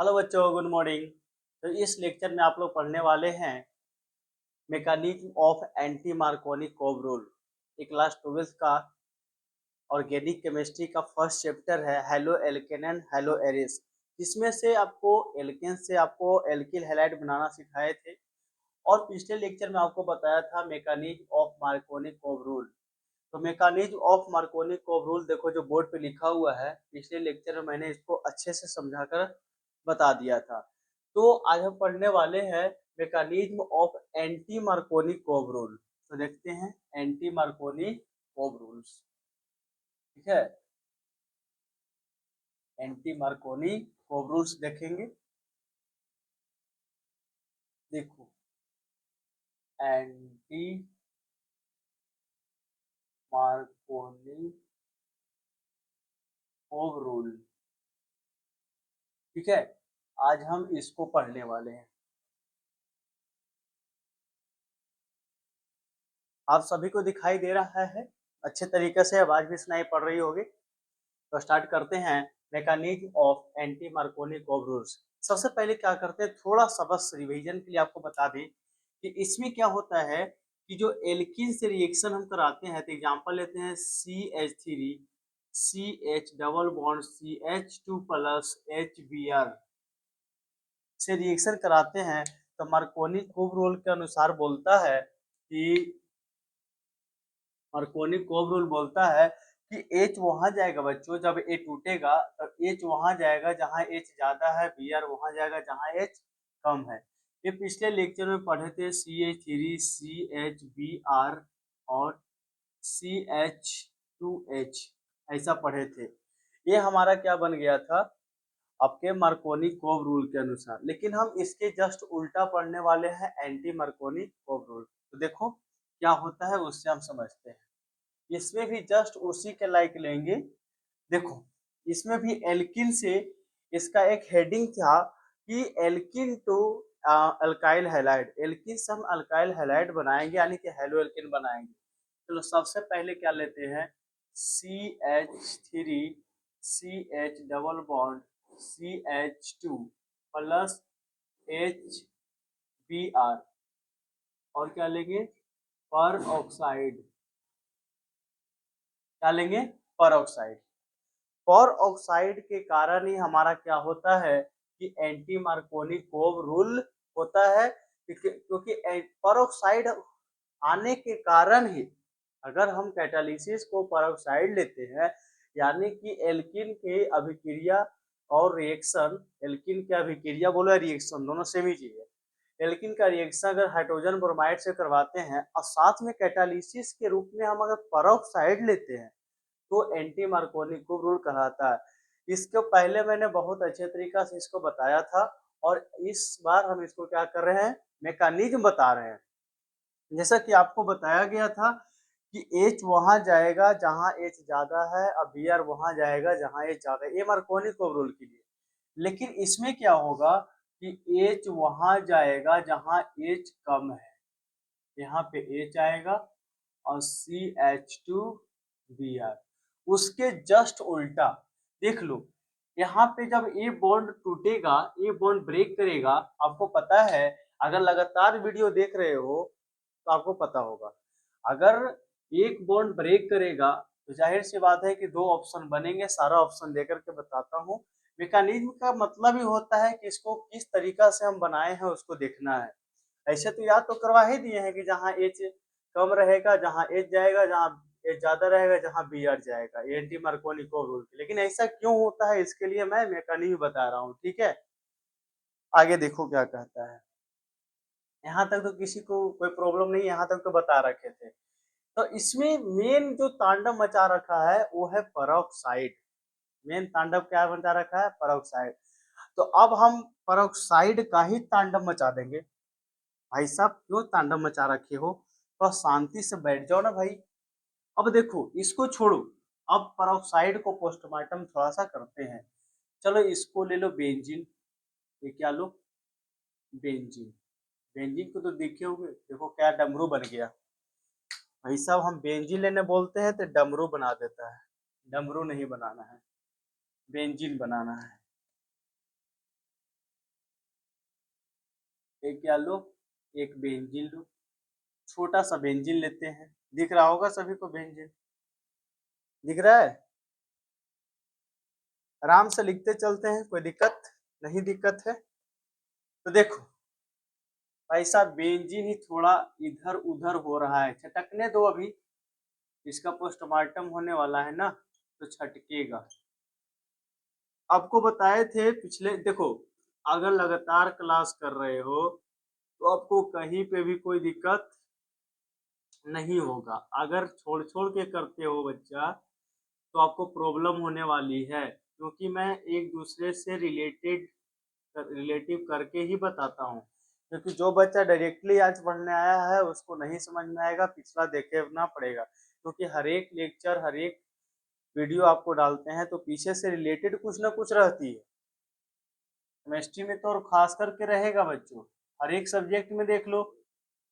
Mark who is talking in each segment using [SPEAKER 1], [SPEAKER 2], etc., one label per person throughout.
[SPEAKER 1] Hello बच्चों, good morning. तो इस लेक्चर में आप लोग पढ़ने वाले हैं mechanism of anti Markovnikov rule. ये क्लास 12 का ऑर्गेनिक केमिस्ट्री का फर्स्ट चैप्टर है, haloalkane and haloarenes. जिसमें से आपको एल्केन से आपको एल्किल हैलाइड बनाना सिखाए थे और पिछले लेक्चर में आपको बताया था mechanism of Markovnikov rule. तो mechanism of Markovnikov rule देखो जो बोर्ड पे लिखा हुआ है, पिछले लेक्चर में मैंने इसको अच्छे से समझाकर बता दिया था। तो आज हम पढ़ने वाले हैं mechanism of anti Markovnikov rule. तो देखते हैं एंटी मार्कोनी कोव रूल्स। ठीक है, एंटी मार्कोनी कोव रूल्स देखेंगे। देखो, एंटी मार्कोनी कोव रूल। ठीक है, आज हम इसको पढ़ने वाले हैं। आप सभी को दिखाई दे रहा है अच्छे तरीके से, आवाज भी सुनाई पड़ रही होगी। तो स्टार्ट करते हैं mechanism of anti Markovnikov rules. सबसे पहले क्या करते हैं, थोड़ा सा बस रिवीजन के लिए आपको बता दें कि इसमें क्या होता है कि जो एल्कीन से रिएक्शन हम कराते हैं, तो एग्जांपल लेते हैं CH3 CH double bond CH2 plus HBr से रिएक्शन कराते हैं। तो मार्कोनी कोव रूल के अनुसार बोलता है कि मार्कोनी कोव रूल बोलता है कि H वहां जाएगा बच्चों, जब A टूटेगा तो H वहां जाएगा जहां H ज्यादा है, Br वहां जाएगा जहां H कम है। ये पिछले लेक्चर में पढ़े थे CH3 CHBr और CH2H, ऐसा पढ़े थे। ये हमारा क्या बन गया था आपके मार्कोनी कोव रूल के अनुसार। लेकिन हम इसके जस्ट उल्टा पढ़ने वाले हैं एंटी मार्कोनी कोव रूल। तो देखो क्या होता है उससे हम समझते हैं। इसमें भी जस्ट उसी के लाइक लेंगे। देखो, इसमें भी एल्किन से इसका एक हेडिंग था कि alkene to alkyl halide. Alkene से हम अल्काइल हैलाइड बनाएंगे, यानी कि हेलो एल्किन बनाएंगे। चलो सबसे पहले क्या लेते हैं, CH3 CH double bond CH2 plus HBr और क्या लेंगे, पर ऑक्साइड। क्या लेंगे, पर ऑक्साइड। पर ऑक्साइड के कारण ही हमारा क्या होता है कि एंटी मार्कोनी कोव रूल होता है, क्योंकि पर ऑक्साइड आने के कारण ही, अगर हम कैटालिसिस को पर ऑक्साइड लेते हैं, यानी कि एल्किन के अभिक्रिया और रिएक्शन, एल्किन के अभिक्रिया बोलो रिएक्शन दोनों सेम ही चीज है। एल्किन का रिएक्शन अगर हाइड्रोजन ब्रोमाइड से करवाते हैं और साथ में कैटालिसिस के रूप में हम अगर पर ऑक्साइड लेते हैं, तो एंटी मार्कोनी कोव रूल कहलाता है। इसको पहले मैंने बहुत अच्छे तरीका से इसको बताया था और इस बार हम इसको क्या कर रहे हैं, मैकेनिज्म बता रहे हैं। जैसा कि आपको बताया गया था कि H वहां जाएगा जहां H ज्यादा है और Br वहां जाएगा जहां H ज्यादा है, ये मार्कोनी कोव रूल के लिए। लेकिन इसमें क्या होगा कि H वहां जाएगा जहां H कम है, यहाँ पे H आएगा और CH2Br। उसके जस्ट उल्टा देख लो, यहाँ पे जब ए बॉन्ड टूटेगा, ए बॉन्ड ब्रेक करेगा, आपको पता है अगर लगातार वीडियो देख रहे हो तो आपको पता होगा, अगर एक बॉन्ड ब्रेक करेगा तो जाहिर सी बात है कि दो ऑप्शन बनेंगे। सारा ऑप्शन देकर के बताता हूँ। मैकेनिज्म का मतलब ही होता है कि इसको किस तरीका से हम बनाए हैं उसको देखना है। ऐसे तो याद तो करवा ही दिए हैं कि जहाँ एच कम रहेगा जहाँ एच जाएगा, जहाँ एच ज्यादा रहेगा जहाँ बी आर जाएगा, ये एंटी मार्कोनी कोव रूल। लेकिन ऐसा क्यों होता है इसके लिए मैं मैकेनिज्म बता रहा हूँ। ठीक है, आगे देखो क्या कहता है। यहाँ तक तो किसी को कोई प्रॉब्लम नहीं, यहाँ तक तो बता रखे थे। तो इसमें मेन जो तांडव मचा रखा है वो है पेरोक्साइड। मेन तांडव क्या मचा रखा है, पेरोक्साइड। तो अब हम पेरोक्साइड का ही तांडव मचा देंगे। भाई साहब क्यों तांडव मचा रखे हो, थोड़ा शांति से बैठ जाओ ना भाई। अब देखो इसको छोड़ो, अब पेरोक्साइड को पोस्टमार्टम थोड़ा सा करते हैं। चलो इसको ले लो बेंजीन। ये क्या लो, बेंजीन। बेंजीन को तो देखे होंगे, देखो क्या डमरू बन गया। भाई साहब हम बेंजीन लेने बोलते हैं तो डमरू बना देता है। डमरू नहीं बनाना है, बेंजीन बनाना है। एक क्या लो, एक बेंजीन लो, छोटा सा बेंजीन लेते हैं, दिख रहा होगा सभी को बेंजीन, दिख रहा है? आराम से लिखते चलते हैं, कोई दिक्कत नहीं, दिक्कत है तो देखो भाई साहब, बेंजीन ही थोड़ा इधर उधर हो रहा है, छटकने दो अभी, इसका पोस्टमार्टम होने वाला है ना, तो छटकेगा। आपको बताए थे पिछले, देखो अगर लगातार क्लास कर रहे हो तो आपको कहीं पे भी कोई दिक्कत नहीं होगा। अगर छोड़ छोड़ के करते हो बच्चा तो आपको प्रॉब्लम होने वाली है, क्योंकि मैं एक दूसरे से रिलेटिव करके ही बताता हूँ। क्योंकि जो बच्चा डायरेक्टली आज पढ़ने आया है उसको नहीं समझ में आएगा, पिछला देखना पड़ेगा, क्योंकि हर एक लेक्चर हर एक वीडियो आपको डालते हैं तो पीछे से रिलेटेड कुछ ना कुछ रहती है। केमिस्ट्री में तो और खास करके रहेगा बच्चों, हर एक सब्जेक्ट में देख लो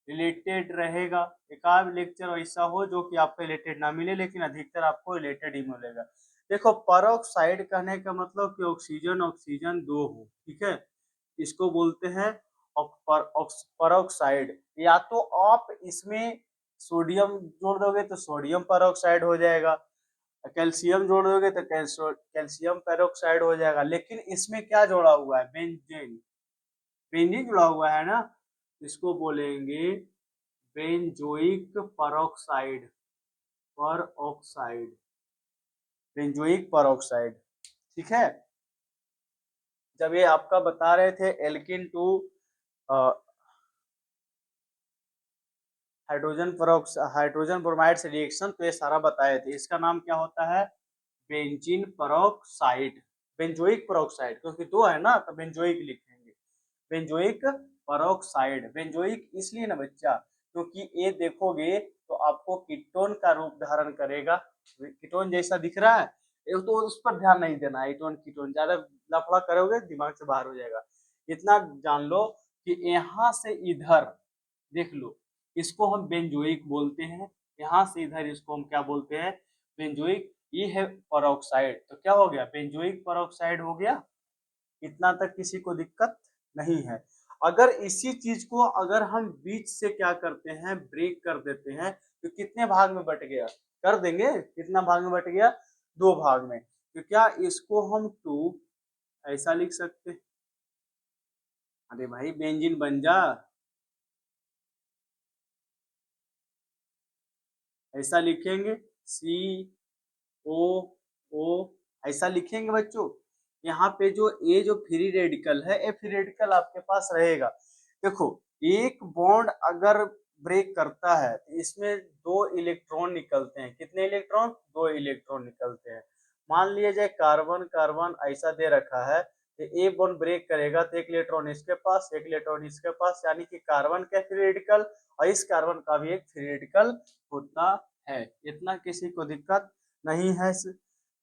[SPEAKER 1] रिलेटेड रहेगा। एक आध लेक्चर ऐसा हो जो कि आपको रिलेटेड ना मिले, लेकिन अधिकतर आपको रिलेटेड ही मिलेगा। देखो परोक्साइड कहने का मतलब कि ऑक्सीजन ऑक्सीजन दो हो, ठीक है, इसको बोलते हैं परोक्साइड। या तो आप इसमें सोडियम जोड़ दोगे तो सोडियम परोक्साइड हो जाएगा, कैल्शियम जोड़ दोगे तो कैल्शियम पेरोक्साइड हो जाएगा, लेकिन इसमें क्या जोड़ा हुआ है, बेंजीन, बेंजीन जुड़ा हुआ है ना, इसको बोलेंगे benzoic peroxide, peroxide, benzoic peroxide, ठीक है। जब ये आपका बता रहे थे एल्किन टू हाइड्रोजन ब्रोमाइड से रिएक्शन, तो ये सारा बताए थे, इसका नाम क्या होता है, बेंजीन परऑक्साइड, बेंजोइक परऑक्साइड, क्योंकि दो है ना तो बेंजोइक लिखेंगे, बेंजोइक परऑक्साइड। बेंजोइक इसलिए ना बच्चा, क्योंकि ये देखोगे तो आपको कीटोन का रूप धारण करेगा, कीटोन जैसा दिख रहा है, ये तो उस पर ध्यान नहीं देना, कीटोन कीटोन ज्यादा लफड़ा करोगे दिमाग से बाहर हो जाएगा। इतना जान लो कि यहाँ से इधर देख लो, इसको हम बेंजोइक बोलते हैं, यहाँ से इधर इसको हम क्या बोलते हैं, बेंजोइक। ये है परऑक्साइड, तो क्या हो गया, बेंजोइक परऑक्साइड हो गया। इतना तक किसी को दिक्कत नहीं है। अगर इसी चीज को अगर हम बीच से क्या करते हैं, ब्रेक कर देते हैं, तो कितने भाग में बट गया, कर देंगे, कितना भाग में बट गया, दो भाग में। तो क्या इसको हम टू ऐसा लिख सकते, अरे भाई बेंजीन बन जा, ऐसा लिखेंगे, सी ओ ओ, ऐसा लिखेंगे बच्चों। यहाँ पे जो ए जो फ्री रेडिकल है, ये फ्री रेडिकल आपके पास रहेगा। देखो एक बॉन्ड अगर ब्रेक करता है तो इसमें दो इलेक्ट्रॉन निकलते हैं, कितने इलेक्ट्रॉन, दो इलेक्ट्रॉन निकलते हैं। मान लिया जाए कार्बन कार्बन ऐसा दे रखा है, तो ए बॉन्ड ब्रेक करेगा तो एक इलेक्ट्रॉन इसके पास एक इलेक्ट्रॉन इसके पास, यानी कि कार्बन का फ्री रेडिकल और इस कार्बन का भी एक फ्री रेडिकल होता है। इतना किसी को दिक्कत नहीं है।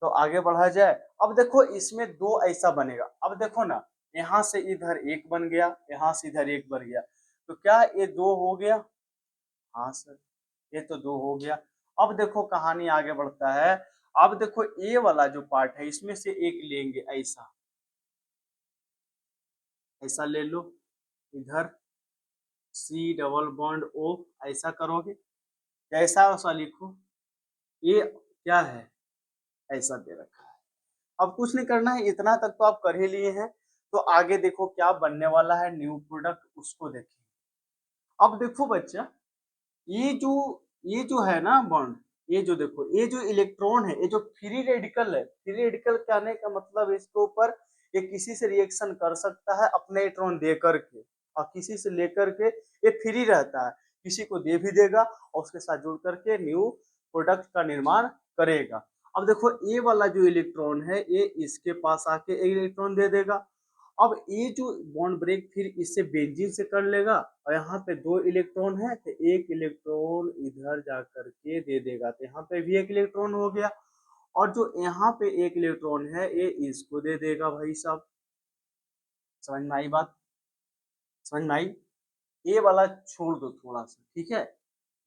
[SPEAKER 1] तो आगे बढ़ा जाए, अब देखो इसमें दो ऐसा बनेगा, अब देखो ना, यहाँ से इधर एक बन गया, यहाँ से इधर एक बन गया, तो क्या ये दो हो गया, हाँ सर ये तो दो हो गया। अब देखो कहानी आगे बढ़ता है, अब देखो ए वाला जो पार्ट है इसमें से एक लेंगे, ऐसा ऐसा ले लो, इधर सी डबल बॉन्ड ओ, ऐसा करोगे, जैसा वैसा लिखो, ये क्या है, ऐसा दे रखा है। अब कुछ नहीं करना है, इतना तक तो आप कर ही लिए हैं, तो आगे देखो क्या बनने वाला है न्यू प्रोडक्ट, उसको देखिए। अब देखो बच्चा, ये जो ये जो है ना बॉन्ड, ये जो देखो ये जो इलेक्ट्रॉन है, ये जो फ्री रेडिकल है, फ्री रेडिकल कहने का मतलब इसके ऊपर ये किसी से रिएक्शन कर सकता है अपने इलेक्ट्रॉन दे करके, और किसी से लेकर के ये फ्री रहता है, किसी को दे भी देगा और उसके साथ जुड़ करके न्यू प्रोडक्ट का निर्माण करेगा। अब देखो ये वाला जो इलेक्ट्रॉन है ये इसके पास आके एक इलेक्ट्रॉन दे देगा। अब ये जो बॉन्ड ब्रेक फिर इससे बेंजीन से कर लेगा, और यहाँ पे दो इलेक्ट्रॉन है तो एक इलेक्ट्रॉन इधर जा करके दे देगा, तो यहाँ पे भी एक इलेक्ट्रॉन हो गया, और जो यहाँ पे एक इलेक्ट्रॉन है ये इसको दे देगा। भाई साहब समझ में आई बात, समझ में आई। ये वाला छोड़ दो थोड़ा सा, ठीक है,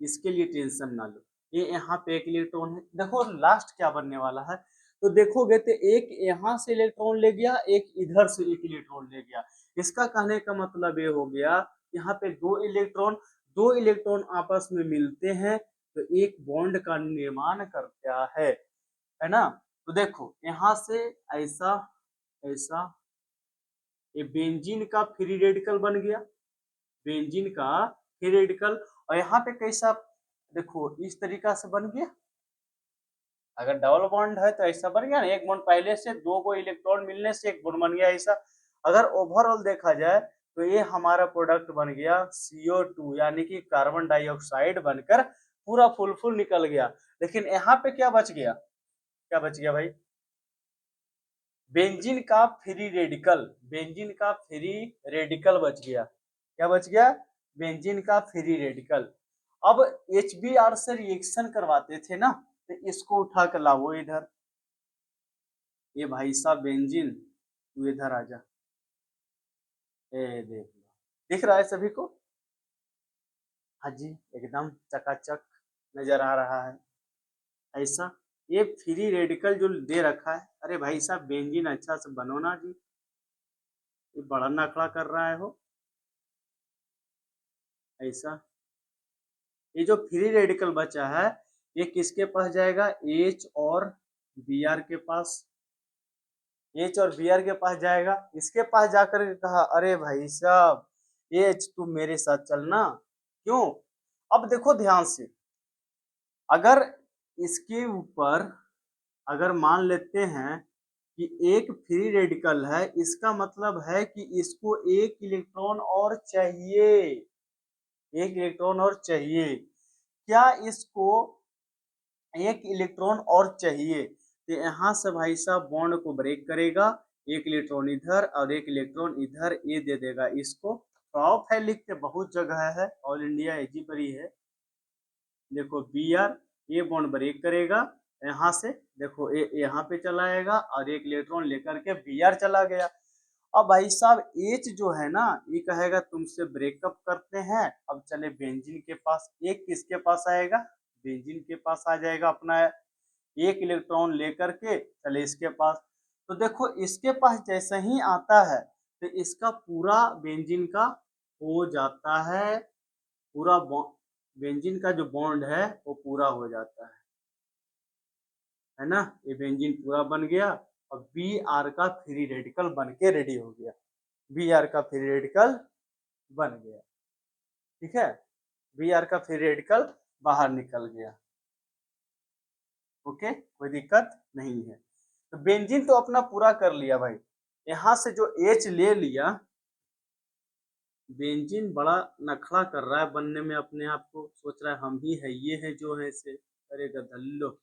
[SPEAKER 1] इसके लिए टेंशन ना लो। ये यहाँ पे एक इलेक्ट्रॉन है, देखो लास्ट क्या बनने वाला है, तो देखोगे तो एक यहाँ से इलेक्ट्रॉन ले गया, एक इधर से एक इलेक्ट्रॉन ले गया, इसका कहने का मतलब ये हो गया, यहाँ पे दो इलेक्ट्रॉन आपस में मिलते हैं तो एक बॉन्ड का निर्माण करता है ना। तो देखो यहाँ से ऐसा ऐसा, ये बेंजीन का फ्री रेडिकल बन गया, बेंजीन का फ्री रेडिकल। और यहाँ पे कैसा, देखो इस तरीका से बन गया। अगर डबल बॉन्ड है तो ऐसा बन गया ना, एक बॉन्ड पहले से, दो को इलेक्ट्रॉन मिलने से एक बॉन्ड बन गया ऐसा। अगर ओवरऑल देखा जाए तो ये हमारा प्रोडक्ट बन गया CO2, यानी कि कार्बन डाइऑक्साइड बनकर पूरा फुल निकल गया। लेकिन यहाँ पे क्या बच गया, क्या बच गया भाई, बेंजीन का फ्री रेडिकल, बेंजीन का फ्री रेडिकल बच गया। क्या बच गया, बेंजीन का फ्री रेडिकल। अब HBr से रिएक्शन करवाते थे ना, तो इसको उठा कर लाओ इधर, ये भाई साहब बेंजीन, तू इधर आ जा, ए देख लो, दिख रहा है सभी को, हाँ जी एकदम चकाचक नजर आ रहा है ऐसा। ये फ्री रेडिकल जो दे रखा है, अरे भाई साहब बेंजीन अच्छा से बनो ना जी, ये बड़ा नखड़ा कर रहा है हो ऐसा। ये जो फ्री रेडिकल बचा है ये किसके पास जाएगा, H और Br के पास, H और Br के पास जाएगा। इसके पास जाकर के कहा अरे भाई साहब H तुम मेरे साथ चलना, क्यों। अब देखो ध्यान से, अगर इसके ऊपर अगर मान लेते हैं कि एक फ्री रेडिकल है, इसका मतलब है कि इसको एक इलेक्ट्रॉन और चाहिए, एक इलेक्ट्रॉन और चाहिए। क्या इसको एक इलेक्ट्रॉन और चाहिए, तो यहाँ से भाई साहब बॉन्ड को ब्रेक करेगा, एक इलेक्ट्रॉन इधर और एक इलेक्ट्रॉन इधर, ये दे देगा इसको। प्रॉप है लिखते बहुत जगह है, ऑल इंडिया एजी पर ही है। देखो Br, ये बॉन्ड ब्रेक करेगा यहाँ से, देखो ये यहाँ पे चला आएगा और एक इलेक्ट्रॉन लेकर के Br चला गया। अब भाई साहब H जो है ना, ये कहेगा तुमसे ब्रेकअप करते हैं, अब चले बेंजीन के पास। एक किसके पास आएगा, बेंजीन के पास आ जाएगा अपना, एक इलेक्ट्रॉन लेकर के चले इसके पास। तो देखो इसके पास जैसे ही आता है तो इसका पूरा बेंजीन का हो जाता है, पूरा बेंजीन का जो बॉन्ड है वो पूरा हो जाता है ना। ये बेंजीन पूरा बन गया और Br का फ्री रेडिकल बन के रेडी हो गया, Br का फ्री रेडिकल बन गया, ठीक है, Br का फ्री रेडिकल बाहर निकल गया। ओके, कोई दिक्कत नहीं है। तो बेंजीन तो अपना पूरा कर लिया भाई, यहाँ से जो H ले लिया, बेंजीन बड़ा नखड़ा कर रहा है बनने में, अपने आप को सोच रहा है हम ही है, ये है जो है इसे, अरे गधल्लो।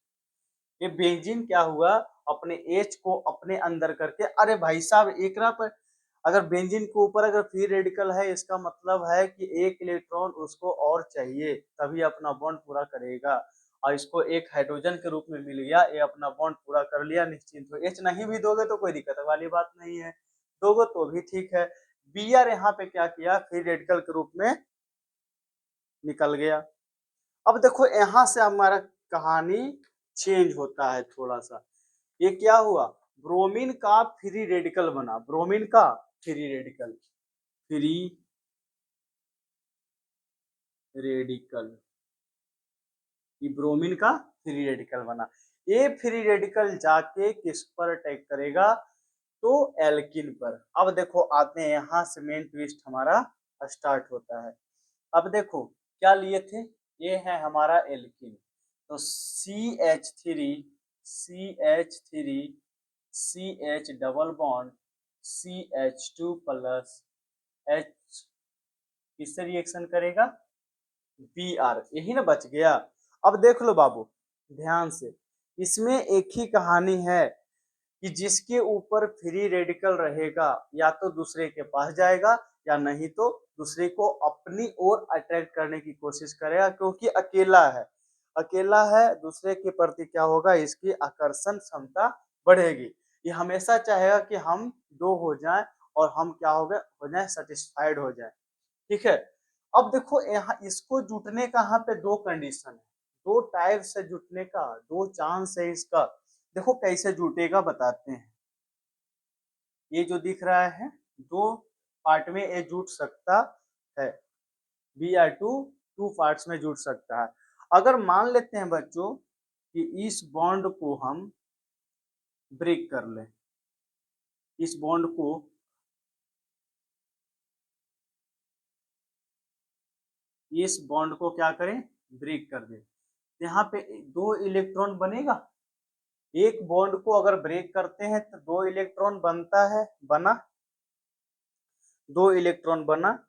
[SPEAKER 1] ये बेंजीन क्या हुआ, अपने H को अपने अंदर करके, अरे भाई साहब एक पर, अगर बेंजीन के ऊपर अगर फ्री रेडिकल है, इसका मतलब है कि एक इलेक्ट्रॉन उसको और चाहिए तभी अपना बॉन्ड पूरा करेगा। और इसको एक हाइड्रोजन के रूप में मिल गया, ये अपना बॉन्ड पूरा कर लिया निश्चिंत हो। H नहीं भी दोगे तो कोई दिक्कत वाली बात नहीं है, दोगे तो भी ठीक है। Br यहाँ पे क्या किया, फ्री रेडिकल के रूप में निकल गया। अब देखो यहाँ से हमारा कहानी चेंज होता है थोड़ा सा। ये क्या हुआ, ब्रोमीन का फ्री रेडिकल बना, ब्रोमीन का फ्री रेडिकल, फ्री रेडिकल, ये ब्रोमीन का फ्री रेडिकल बना। ये फ्री रेडिकल जाके किस पर अटैक करेगा, तो एल्किन पर। अब देखो आते हैं यहाँ से मेन ट्विस्ट हमारा स्टार्ट होता है। अब देखो क्या लिए थे, ये है हमारा एल्किन, तो CH3, CH3, CH double bond, CH2 plus H किससे रिएक्शन करेगा, Br, यही ना बच गया। अब देख लो बाबू ध्यान से, इसमें एक ही कहानी है कि जिसके ऊपर फ्री रेडिकल रहेगा या तो दूसरे के पास जाएगा या नहीं तो दूसरे को अपनी ओर अट्रैक्ट करने की कोशिश करेगा, क्योंकि अकेला है, अकेला है, दूसरे के प्रति क्या होगा, इसकी आकर्षण क्षमता बढ़ेगी। ये हमेशा चाहेगा कि हम दो हो जाएं और हम क्या हो जाए, सेटिस्फाइड हो जाए, ठीक है। अब देखो यहाँ इसको जुटने का यहाँ पे दो कंडीशन है, दो टाइप से जुटने का दो चांस है इसका। देखो कैसे जुटेगा बताते हैं। ये जो दिख रहा है दो पार्ट में ये जुड़ सकता है, Br2 पार्ट्स में जुड़ सकता है। अगर मान लेते हैं बच्चों कि इस बॉन्ड को हम ब्रेक कर लें, इस बॉन्ड को क्या करें, ब्रेक कर दें, यहाँ पे 2 इलेक्ट्रॉन बनेगा। एक बॉन्ड को अगर ब्रेक करते हैं तो 2 इलेक्ट्रॉन बनता है, बना 2 इलेक्ट्रॉन बना,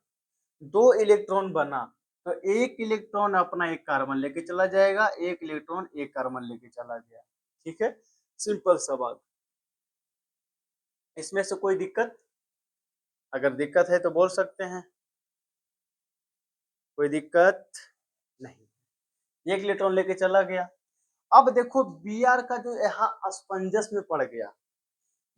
[SPEAKER 1] 2 इलेक्ट्रॉन बना तो एक इलेक्ट्रॉन अपना एक कार्बन लेके चला जाएगा, एक इलेक्ट्रॉन एक कार्बन लेके चला गया। ठीक है, सिंपल सा बात। इसमें से कोई दिक्कत, अगर दिक्कत है तो बोल सकते हैं, कोई दिक्कत नहीं, एक इलेक्ट्रॉन लेके चला गया। अब देखो Br का जो यहाँ असमंजस में पड़ गया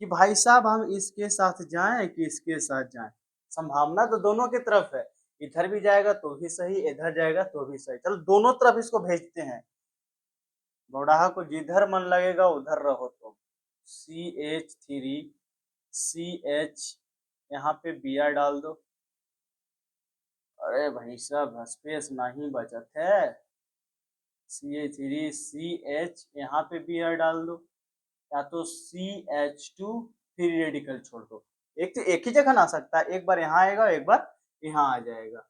[SPEAKER 1] कि भाई साहब हम इसके साथ जाएं कि इसके साथ जाएं, संभावना तो दोनों की तरफ है, इधर भी जाएगा तो भी सही, इधर जाएगा तो भी सही, चलो दोनों तरफ इसको भेजते हैं। बौड़ाहा को जिधर मन लगेगा उधर रहो तुम। CH3CH, यहाँ पे Br डाल दो। अरे भाई साहब स्पेस नहीं बचत है, CH3CH, यहाँ पे Br डाल दो, या तो CH2 फिर रेडिकल छोड़ दो। एक तो एक ही जगह ना सकता है, एक बार यहाँ आएगा एक बार यहाँ आ जाएगा।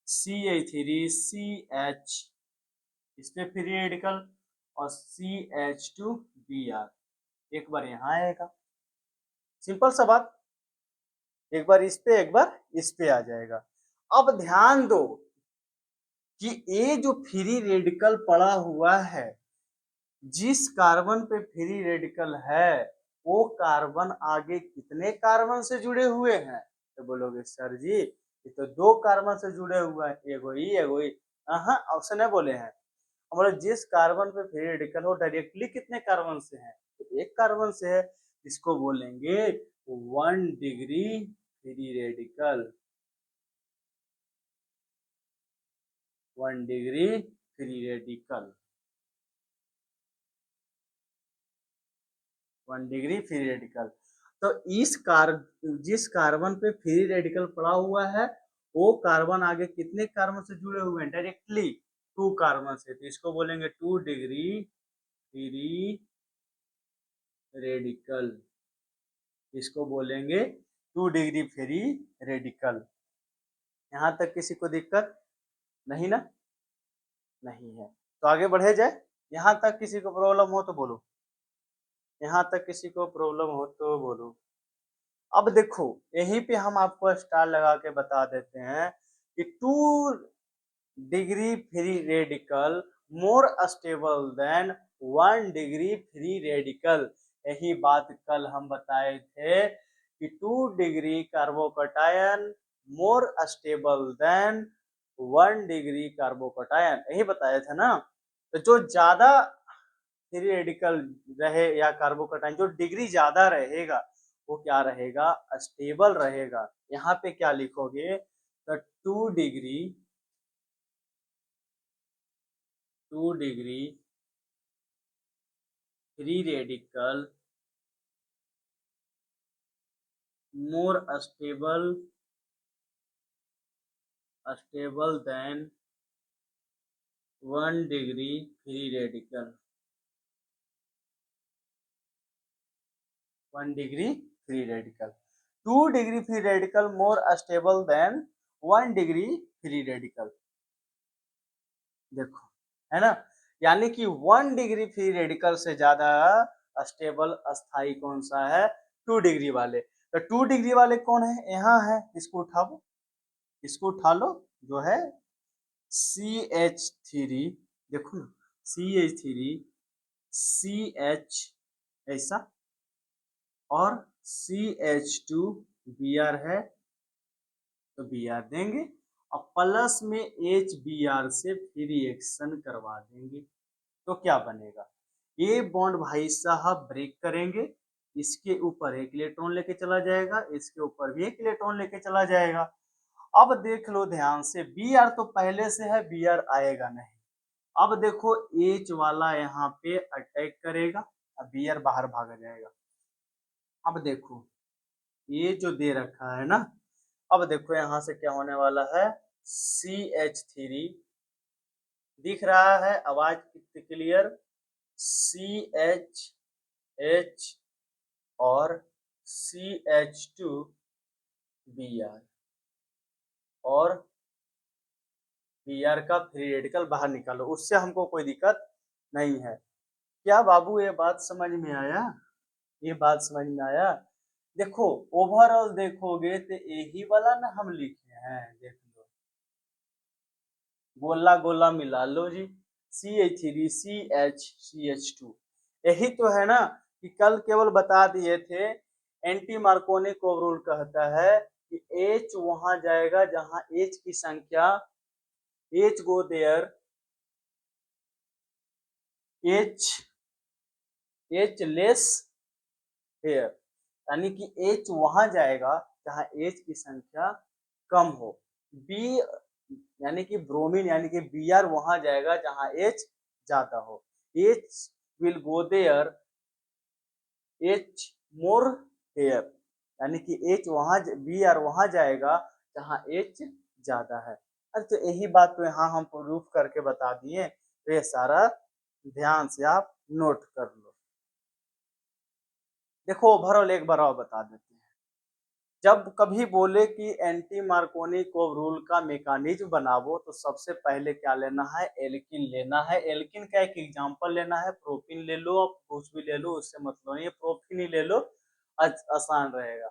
[SPEAKER 1] CH3CH, इसमें फ्री रेडिकल, और CH2Br, एक बार यहाँ आएगा। सिंपल सा बात, एक बार इस पे एक बार इस पे आ जाएगा। अब ध्यान दो कि ये जो फ्री रेडिकल पड़ा हुआ है, जिस कार्बन पे फ्री रेडिकल है वो कार्बन आगे कितने कार्बन से जुड़े हुए हैं, तो बोलोगे सर जी ये तो 2 कार्बन से जुड़े हुए हैं, एगो ही। हाँ, ऑप्शन है बोले हैं। हमारे जिस कार्बन पे फ्री रेडिकल हो डायरेक्टली कितने कार्बन से है, तो एक कार्बन से है, इसको बोलेंगे 1 degree free radical, 1 degree free radical, 1 degree free radical. तो जिस कार्बन पे फ्री रेडिकल पड़ा हुआ है वो कार्बन आगे कितने कार्बन से जुड़े हुए हैं, डायरेक्टली 2 कार्बन से, तो इसको बोलेंगे 2 डिग्री फ्री रेडिकल, इसको बोलेंगे 2 डिग्री फ्री रेडिकल। यहाँ तक किसी को दिक्कत नहीं ना, नहीं है तो आगे बढ़े जाए। यहाँ तक किसी को प्रॉब्लम हो तो बोलो, यहाँ तक किसी को प्रॉब्लम हो तो बोलो। अब देखो यहीं पे हम आपको स्टार लगा के बता देते हैं कि 2 degree free radical more stable then 1 degree free radical. यही बात कल हम बताए थे कि 2 degree carbocation more stable then 1 degree carbocation, यही बताया था ना। तो जो ज्यादा फ्री रेडिकल रहे या कार्बोकटायन जो डिग्री ज्यादा रहेगा वो क्या रहेगा, स्टेबल रहेगा। यहाँ पे क्या लिखोगे, तो 2 degree free radical more stable then 1 degree free radical, 1 degree free radical, 2 degree free radical more stable then 1 degree free radical. देखो है ना, यानी कि 1 डिग्री फ्री रेडिकल से ज्यादा स्टेबल अस्थाई कौन सा है, 2 डिग्री वाले। तो 2 डिग्री वाले कौन है, यहाँ है, इसको उठाओ, इसको उठा लो, जो है CH3, देखो ना CH3 CH ऐसा, और CH2 Br है तो Br देंगे, और प्लस में HBr से फिर रिएक्शन करवा देंगे तो क्या बनेगा, ये बॉन्ड भाई साहब ब्रेक करेंगे, इसके ऊपर एक इलेक्ट्रॉन लेके चला जाएगा, इसके ऊपर भी एक इलेक्ट्रॉन लेके चला जाएगा। अब देख लो ध्यान से, Br तो पहले से है, Br आएगा नहीं। अब देखो H वाला यहाँ पे अटैक करेगा, अब Br बाहर भाग जाएगा। अब देखो ये जो दे रखा है ना, अब देखो यहाँ से क्या होने वाला है, CH3 दिख रहा है, आवाज कितनी क्लियर, CH और CH2Br और Br का फ्री रेडिकल बाहर निकालो, उससे हमको कोई दिक्कत नहीं है। क्या बाबू ये बात समझ में आया? ये बात समझ में आया? देखो ओवरऑल देखोगे तो यही वाला ना हम लिखे हैं, देख लो गोला गोला मिला लो जी, CH3 CH2, यही तो है ना कि कल केवल बता दिए थे। एंटी मार्कोनी कोव रूल कहता है कि H वहां जाएगा जहां H की संख्या, H go there, H less here, यानी कि H वहां जाएगा जहां H की संख्या कम हो। B यानी कि ब्रोमीन यानी कि Br वहां जाएगा जहां H ज्यादा हो। H will go there, H more here, यानी कि H वहां Br वहां जाएगा जहां H ज्यादा है। अरे तो यही बात तो यहाँ हम प्रूफ करके बता दिए, तो ये सारा ध्यान से आप नोट कर लो। देखो ओवरऑल एक बार और बता देते हैं, जब कभी बोले कि एंटी मार्कोनी कोव रूल का मैकेनिज्म बनाओ तो सबसे पहले क्या लेना है, एल्किन लेना है। एल्किन का एक एग्जांपल लेना है, प्रोपीन ले लो, आप कुछ भी ले लो, उससे मतलब नहीं है, प्रोपीन ही ले लो, आसान रहेगा।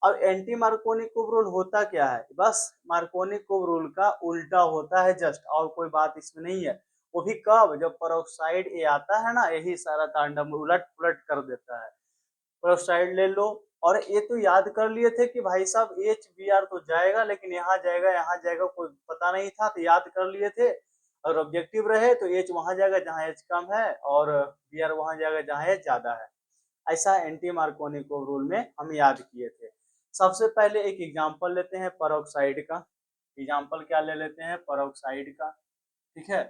[SPEAKER 1] अब एंटी मार्कोनी कोव रूल होता क्या है, बस मार्कोनी कोव रूल का उल्टा होता है जस्ट, और कोई बात इसमें नहीं है। वो भी कब, जब पेरोक्साइड ये आता है ना, यही सारा तांडव उलट पुलट कर देता है। पेरोक्साइड ले लो, और ये तो याद कर लिए थे कि भाई साहब HBr तो जाएगा, लेकिन यहाँ जाएगा कोई पता नहीं था, तो याद कर लिए थे। और ऑब्जेक्टिव रहे तो H वहां जाएगा जहाँ H कम है, और Br वहां जाएगा जहाँ H ज्यादा है। ऐसा एंटी मार्कोनी कोव रूल में हम याद किए थे। सबसे पहले एक एग्जांपल लेते हैं पेरोक्साइड का। एग्जांपल क्या ले लेते हैं, पेरोक्साइड का, ठीक है।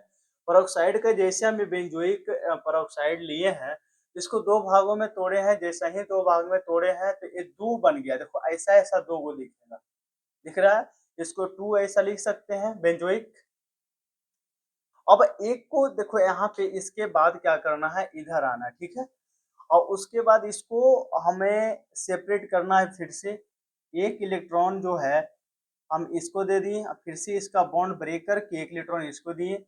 [SPEAKER 1] पेरोक्साइड का जैसे हम बेंजोइक पेरोक्साइड लिए हैं, इसको दो भागों में तोड़े हैं, जैसे ही दो भाग में तोड़े हैं तो ये दो बन गया। देखो ऐसा ऐसा दो को दिखेगा, दिख रहा है, इसको 2 ऐसा लिख सकते हैं बेंजोइक। अब एक को देखो यहाँ पे, इसके बाद क्या करना है, इधर आना, ठीक है। और उसके बाद इसको हमें सेपरेट करना है फिर से। एक इलेक्ट्रॉन जो है हम इसको दे दिए, फिर से इसका बॉन्ड ब्रेक करके एक इलेक्ट्रॉन इसको दिए,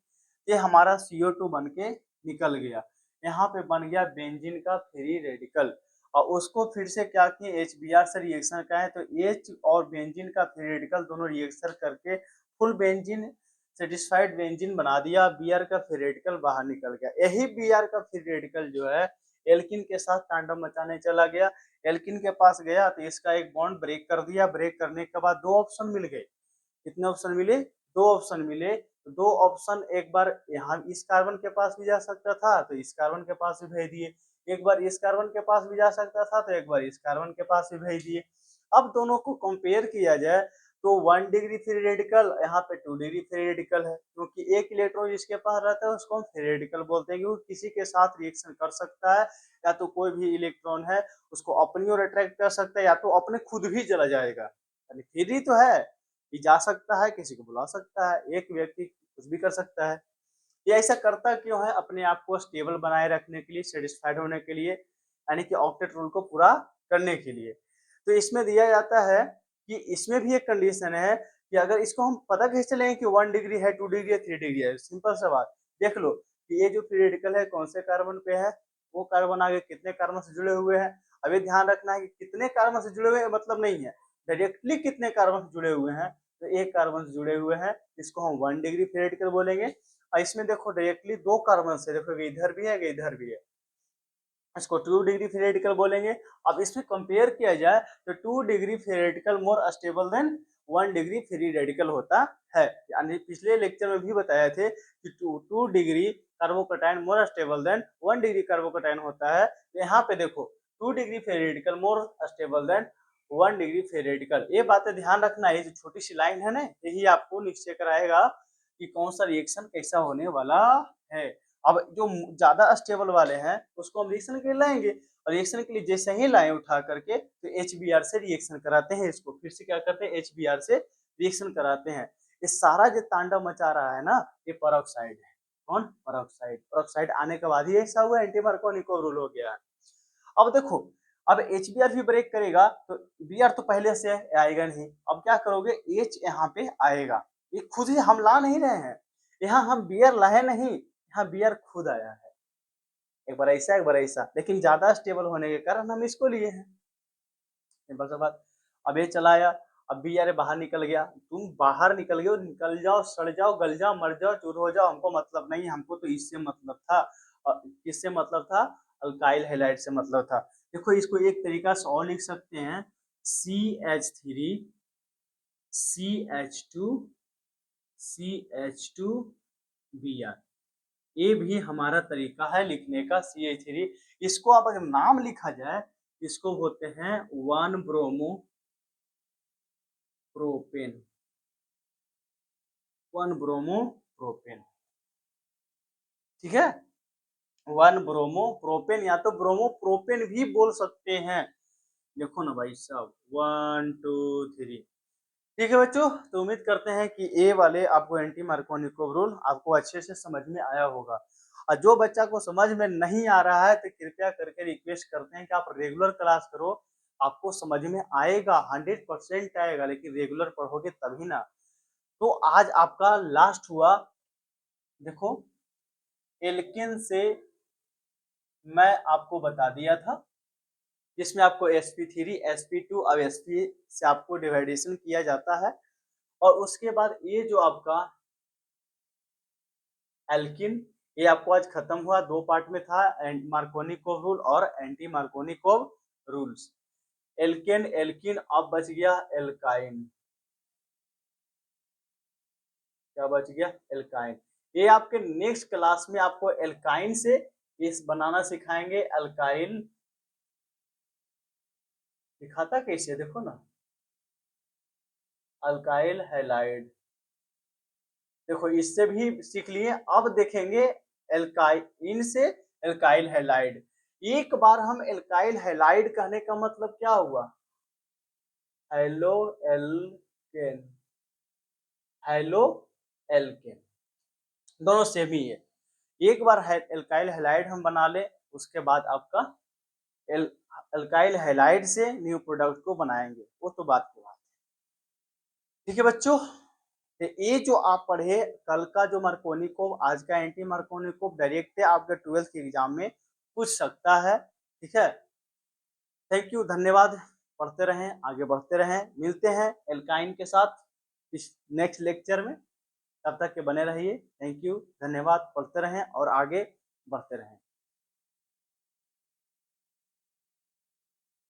[SPEAKER 1] ये हमारा CO2 बन के निकल गया। यहाँ पे बन गया बेंजीन का फ्री रेडिकल, और उसको फिर से क्या किए, HBr से रिएक्शन का है, तो H और बेंजीन का फ्री रेडिकल दोनों रिएक्शन करके फुल बेंजीन, सेटिस्फाइड बेंजीन बना दिया। Br का फ्री रेडिकल बाहर निकल गया। यही Br का फ्री रेडिकल जो है एल्किन के साथ तांडव मचाने चला गया। एल्किन के पास गया तो इसका एक बॉन्ड ब्रेक कर दिया। ब्रेक करने के बाद दो ऑप्शन मिल गए। कितने ऑप्शन मिले, दो ऑप्शन मिले। दो ऑप्शन एक बार यहाँ इस कार्बन के पास भी जा सकता था, तो इस कार्बन के पास भी भेज दिए। एक बार इस कार्बन के पास भी जा सकता था, तो एक बार इस कार्बन के पास भी भेज दिए। अब दोनों को कंपेयर किया जाए तो 1 डिग्री फ्री रेडिकल, यहाँ पे 2 डिग्री फ्री रेडिकल है, क्योंकि एक इलेक्ट्रॉन जिसके पास रहता है उसको हम फ्री रेडिकल बोलते हैं, क्योंकि किसी के साथ रिएक्शन कर सकता है, या तो कोई भी इलेक्ट्रॉन है उसको अपनी ओर अट्रैक्ट कर सकता है, या तो अपने खुद भी चला जाएगा। यानी फ्री तो है, ये जा सकता है, किसी को बुला सकता है, एक व्यक्ति कुछ भी कर सकता है। ये ऐसा करता क्यों है, अपने आप को स्टेबल बनाए रखने के लिए, सेटिस्फाइड होने के लिए, यानी कि ऑक्टेट रूल को पूरा करने के लिए। तो इसमें दिया जाता है कि इसमें भी एक कंडीशन है कि अगर इसको हम पता कैसे चलेंगे कि 1 डिग्री है, 2 डिग्री है, 3 डिग्री है, सिंपल सा बात, देख लो कि ये जो फ्री रेडिकल है कौन से कार्बन पे है, वो कार्बन आगे कितने कार्बन से जुड़े हुए हैं। अब ये ध्यान रखना है कि कितने कार्बन से जुड़े हुए हैं मतलब नहीं है, डायरेक्टली कितने कार्बन से जुड़े हुए हैं, तो एक कार्बन से जुड़े हुए हैं, इसको हम 1 डिग्री फ्री रेडिकल बोलेंगे। और इसमें देखो डायरेक्टली दो कार्बन से, देखो इधर भी है इधर भी है, इसको 2 डिग्री फ्री रेडिकल बोलेंगे। अब इसमें कंपेयर किया जाए तो 2 degree free radical more stable then 1 degree free radical होता है। यानी पिछले लेक्चर में भी बताए थे कि 2 degree carbocation more stable then 1 degree carbocation होता है। तो यहाँ पे देखो 2 degree free radical more stable then 1 degree free radical. ये बातें ध्यान रखना है, जो छोटी सी लाइन है ना, यही आपको निश्चय कराएगा कि कौन सा रिएक्शन कैसा होने वाला है। अब जो ज्यादा स्टेबल वाले हैं उसको हम रिएक्शन के लिए लाएंगे, और रिएक्शन के लिए जैसे ही लाए उठा करके तो HBr से रिएक्शन कराते हैं, इसको फिर से क्या करते हैं, HBr से रिएक्शन कराते हैं। ये सारा जो तांडव मचा रहा है ना, ये पेरोक्साइड है। कौन? पेरोक्साइड। पेरोक्साइड आने के बाद ही ऐसा हुआ, एंटी मार्कोनिकोव रूल हो गया। अब देखो, अब HBr भी ब्रेक करेगा तो Br तो पहले से आएगा नहीं, अब क्या करोगे, H यहाँ पे आएगा। ये खुद ही हम ला नहीं रहे हैं, यहाँ हम Br लाए नहीं, यहाँ Br खुद आया है। एक बार ऐसा एक बार ऐसा, लेकिन ज्यादा स्टेबल होने के कारण हम इसको लिए हैं। सिंपल सा बात। अब ये चलाया, अब Br बाहर निकल गया, तुम बाहर निकल गए, निकल जाओ, सड़ जाओ, गल जाओ, मर जाओ, चूर हो जाओ, हमको मतलब नहीं, हमको तो इससे मतलब था। किससे मतलब था? अल्काइल हैलाइड से मतलब था। देखो इसको एक तरीका से और लिख सकते हैं, CH3 CH2 CH2Br। ये भी हमारा तरीका है लिखने का, CH3। इसको अब अगर नाम लिखा जाए, इसको बोलते हैं 1 ब्रोमो प्रोपेन, 1 ब्रोमो प्रोपेन, ठीक है। 1 ब्रोमो प्रोपेन, या तो ब्रोमो प्रोपेन भी बोल सकते हैं। देखो ना भाई साहब, 1 2 3, ठीक है बच्चों। तो उम्मीद करते हैं कि ये वाले आपको एंटी मार्कोनिकोव रूल आपको अच्छे से समझ में आया होगा। और जो बच्चा को समझ में नहीं आ रहा है तो कृपया करके रिक्वेस्ट करते हैं कि आप रेगुलर क्लास करो, आपको समझ में आएगा, 100% आएगा, लेकिन रेगुलर पढ़ोगे तभी ना। तो आज आपका लास्ट हुआ, देखो एल्केन से मैं आपको बता दिया था, जिसमें आपको sp3 sp2 अब sp से आपको डिवाइडेशन किया जाता है। और उसके बाद ये जो आपका एल्किन, ये आपको आज खत्म हुआ, 2 पार्ट में था, मार्कोनिकोव रूल और anti Markovnikov rules. Alkene alkyne, अब बच गया एल्काइन। क्या बच गया? एल्काइन। ये आपके नेक्स्ट क्लास में आपको एल्काइन से इस बनाना सिखाएंगे। अल्काइल दिखाता कैसे, देखो ना, अल्काइल हैलाइड, देखो इससे भी सीख लिए। अब देखेंगे एल्काइन से एल्काइल हैलाइड। एक बार हम एल्काइल हैलाइड कहने का मतलब क्या हुआ, हेलो एल्केन, हेलो एल्केन, दोनों सेम ही है। एक बार एल्काइल हैलाइड हम बना ले, उसके बाद आपका एल्काइल हैलाइड से न्यू प्रोडक्ट को बनाएंगे, वो तो बात की बात है। ठीक है बच्चों, तो ये जो आप पढ़े कल का जो मार्कोनिकोव, आज का एंटी मार्कोनिकोव, डायरेक्ट आपके 12th के एग्जाम में पूछ सकता है। ठीक है, थैंक यू, धन्यवाद। पढ़ते रहें, आगे बढ़ते रहें, मिलते हैं एल्काइन के साथ इस नेक्स्ट लेक्चर में। तब तक के बने रहिए। थैंक यू, धन्यवाद। पढ़ते रहें और आगे बढ़ते रहें।